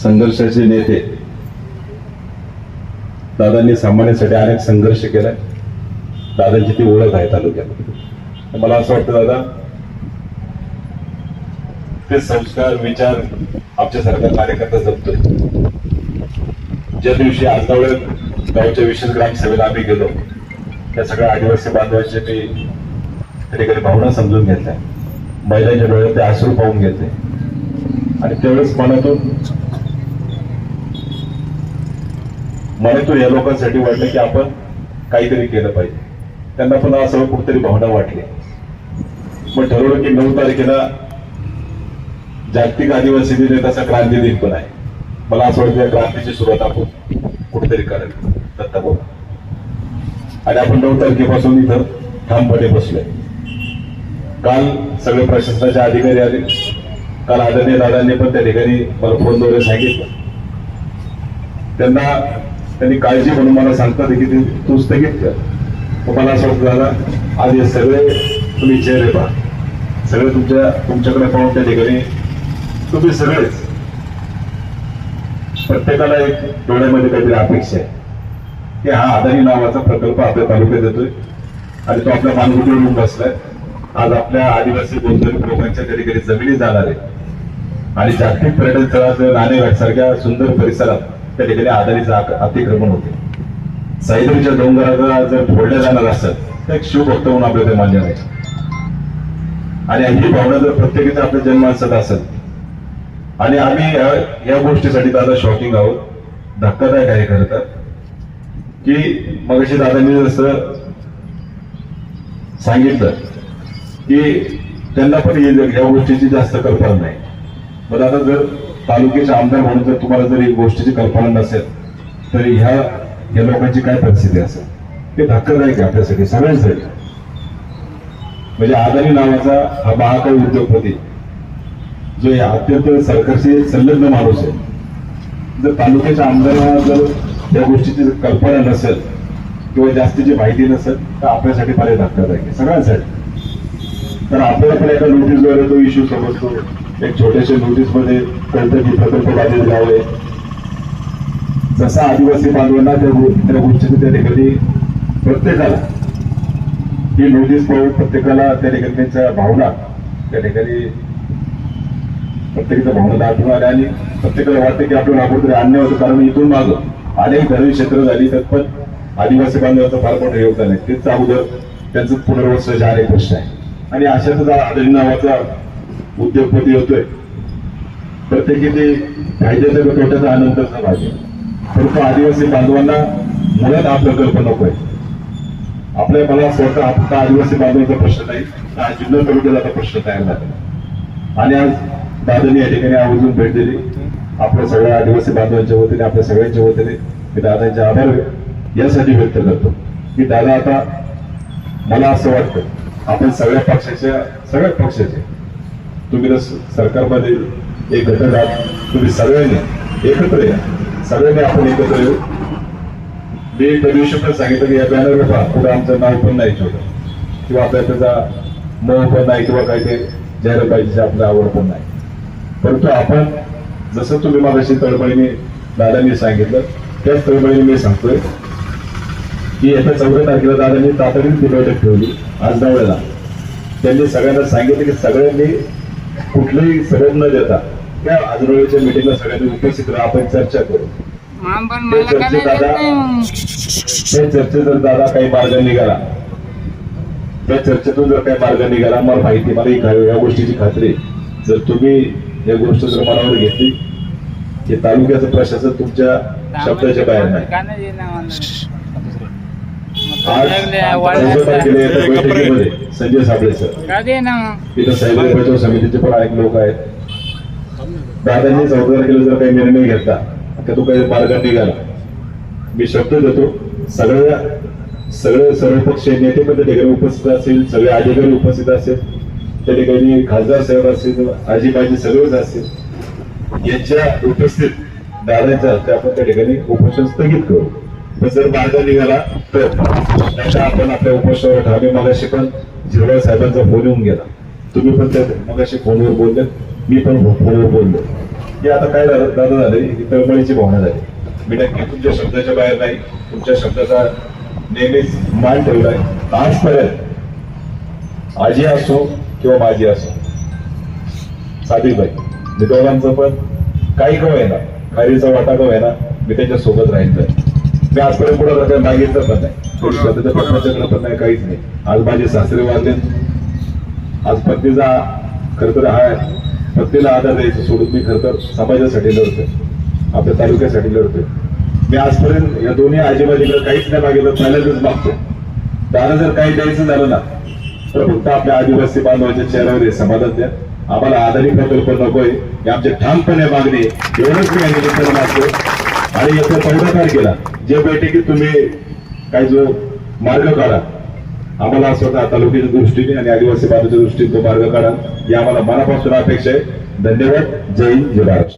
संघर्षाचे नेते दादांनी सामान्यासाठी अनेक संघर्ष केलाय. दादांची ती ओळख आहे तालुक्यात. मला असं वाटतं दादा ते संस्कार विचार आमच्यासारखा कार्यकर्ता जपतोय. ज्या दिवशी आजनावळे गावच्या विशेष ग्रामसभेला आम्ही गेलो त्या सगळ्या आदिवासी बांधवांचे मी कधी भावना समजून घेतल्या. महिलांच्या डोळ्यात ते अश्रू पाहून घेतले आणि त्यावेळेस मनातून या लोकांसाठी वाटलं की आपण काहीतरी केलं पाहिजे. त्यांना पण असं कुठेतरी भावना वाटली. मग ठरवलं की 9 तारखेला जागतिक आदिवासी दिन तसा क्रांती दिन पण आहे. मला असं वाटतं या क्रांतीची सुरुवात आपण कुठेतरी करायला दत्ता बोला. आणि आपण 9 तारखेपासून इथं ठामपणे बसलोय. काल सगळे प्रशासनाचे अधिकारी आले. काल आदरणीय दादांनी पण त्या ठिकाणी मला फोनद्वारे सांगितलं. त्यांनी काळजी म्हणून मला सांगतात की तू स्थगित कर. मला असं वाटतं दादा आज हे सगळे तुम्ही चेहरे पहा. सगळे तुमच्याकडे पाहून त्या ठिकाणी तुम्ही सगळेच प्रत्येकाला एक डोळ्यामध्ये काहीतरी अपेक्षा आहे की हा अदानी नावाचा प्रकल्प आपल्या तालुक्यात येतोय आणि तो आपल्या मानगुटीवर येऊन बसलाय. आज आपल्या आदिवासी गोरगरीब लोकांच्या त्या ठिकाणी जमिनी जाणार आहे आणि जागतिक पर्यटन स्थळाचं नाणेघाट सारख्या सुंदर परिसरात त्या ठिकाणी अदानीचं अतिक्रमण होते. सह्याद्रीच्या डोंगराला जर फोडलं जाणार असेल तर एक शिवभक्त म्हणून आपल्याला ते मान्य नाही. आणि ही भावना जर प्रत्येकाच्या आपल्या जन्मांसत असेल आणि आम्ही या गोष्टीसाठी दादा शॉकिंग आहोत. धक्कादायक आहे खरं तर की मगाशी दादांनी जसं सांगितलं की त्यांना पण या गोष्टीची जास्त कल्पना नाही. पण आता जर तालुक्याचे आमदार म्हणून जर तुम्हाला जर या गोष्टीची कल्पना नसेल तर या लोकांची काय परिस्थिती असेल ते धक्कादायक आहे आपल्यासाठी सगळ्यांसाठी. म्हणजे अदानी नावाचा हा महाकाय उद्योगपती जो अत्यंत सरकारशी संलग्न माणूस आहे. जर तालुक्याच्या आमदारांना जर या गोष्टीची कल्पना नसेल किंवा जास्तीची माहिती नसेल तर आपल्यासाठी फार धक्कादायक आहे सगळ्यांसाठी. तर आपल्याला पण एका नोटीसद्वारे तो इश्यू समजतो. एक छोट्याशा नोटीसमध्ये कळतं की प्रकल्प बाधित गाव आहे. जसा आदिवासी बांधवांना त्या गोष्टीची त्या ठिकाणी प्रत्येकाला ही नोटीस पाहून प्रत्येकाला त्या ठिकाणी त्यांच्या भावना त्या ठिकाणी प्रत्येकाच्या भावना दाखवून आल्या आणि प्रत्येकाला वाटतं की आपल्याला कुठेतरी अन्याय होतं. कारण इथून मागं अनेक धर्मी क्षेत्र झाली तर पण आदिवासी बांधवांचं फार मोठं योगदान आहे. तेच अगोदर त्यांचं पुनर्वसनाचे अनेक प्रश्न आहे आणि अशाच आदरी नावाचा उद्योगपती होतोय. प्रत्येकी ते फायद्याचा व तोट्याचा आनंदाचा भाग. परंतु आदिवासी बांधवांना मुळात हा प्रकल्प नकोय. मला असं वाटतं फक्त आदिवासी बांधवांचा प्रश्न नाही, हा जिल्हा तालुक्याचा प्रश्न तयार झाला. आणि आज दादांनी या ठिकाणी आवर्जून भेट दिली. आपल्या सगळ्या आदिवासी बांधवांच्या वतीने आपल्या सगळ्यांच्या वतीने मी दादांचे आभार यासाठी व्यक्त करतो की दादा आता मला असं वाटतं आपण सगळ्या पक्षाचे तुम्ही जर सरकारमध्ये एक घटक आहात. तुम्ही सगळ्यांनी एकत्र या. सगळ्यांनी आपण एकत्र येऊ. मी त्या दिवशी पण सांगितलं की या बॅनरवर पहा पुढे आमचं नाव पण नाही ठेवलं किंवा आपल्याला त्याचा मोह पण नाही किंवा काही ते जाहिरातीची आपल्या आवड पण नाही. परंतु आपण जसं तुम्ही मगाशी तळमळीने दादांनी सांगितलं त्याच तळमळीने मी सांगतोय की येत्या 14 तारखेला दादांनी तातडीने ती बैठक ठेवली. आज नावळ्याला त्यांनी सगळ्यांना सांगितलं की सगळ्यांनी कुठलीही सबब न देता त्या आजरोळीच्या मिटिंगला सगळ्यांनी उपस्थित राहा. आपण चर्चा करू. चर्चेत जर दादा काही मार्ग निघाला त्या चर्चेतून जर काही मार्ग निघाला मला माहिती मला या गोष्टीची खात्री जर तुम्ही या गोष्ट जर मनावर घेतली की तालुक्याचं प्रशासन तुमच्या शब्दाच्या बाहेर नाही. आज बैठकीमध्ये संजय साबळे सर तिथं साहेब बचाव समितीचे पण अनेक लोक आहेत. दादांनी 14 तारखेला जर काही निर्णय घेतला तर तो काही मार्ग निघाला मी शब्द देतो सगळे सर्वपक्षीय नेते पण त्या ठिकाणी उपस्थित असेल. सगळे अधिकारी उपस्थित असेल. त्या ठिकाणी खासदार साहेब असतील आजीबाजी सगळेच असतील. यांच्या उपस्थित दादांच्या हस्ते आपण त्या ठिकाणी उपोषण स्थगित करू. पण जर मार्ग निघाला तर आपण आपल्या उपोषणावर ठाणे. मगाशी पण झिरवाळ साहेबांचा फोन येऊन गेला. तुम्ही पण त्या मगाशी फोनवर बोलले मी पण फोनवर बोललो. की आता काय झालं दादा झालं ही तळमळीची भावना झाली. मी नक्की तुमच्या शब्दाच्या बाहेर नाही, तुमच्या शब्दाचा नेहमीच मान ठेवलाय. आजपर्यंत आजी असो किंवा माझी असो, सादिकबाई मी दोघांचं पण काही का होईना, खारीचा वाटा का होईना, मी त्यांच्या सोबत राहायचं. मी आजपर्यंत पुढे काही मागितलं पण नाही, थोडी स्वतःचं पत्नाचक्र पण नाही, काहीच नाही. आज माझे सासरे वाढले, आज पत्नीचा खर तर हा पत्नीला आधार द्यायचं सोडून मी खर तर समाजासाठी लढतोय, आपल्या तालुक्यासाठी लढतोय. मी आजपर्यंत या दोन्ही आजीबाजीकडे काहीच नाही मागितलं, पहिल्यांदाच मागतोय. दादा जर काही द्यायचं झालं ना तर फक्त आपल्या आदिवासी बांधवाच्या चेहऱ्यावर समाधान द्या. आम्हाला आधारित प्रकल्प नकोय, हे आमचे ठामपणे मागणी, एवढंच मी या निमित्तानं मागतो. आणि येत्या 14 तारखेला जे बैठकीत तुम्ही काही जो मार्ग काढा, आम्हाला स्वतः तालुक्याच्या दृष्टीने आणि आदिवासी बांधवाच्या दृष्टीने तो मार्ग काढा, ही आम्हाला मनापासून अपेक्षा आहे. धन्यवाद. जय हिंद, जय भारत.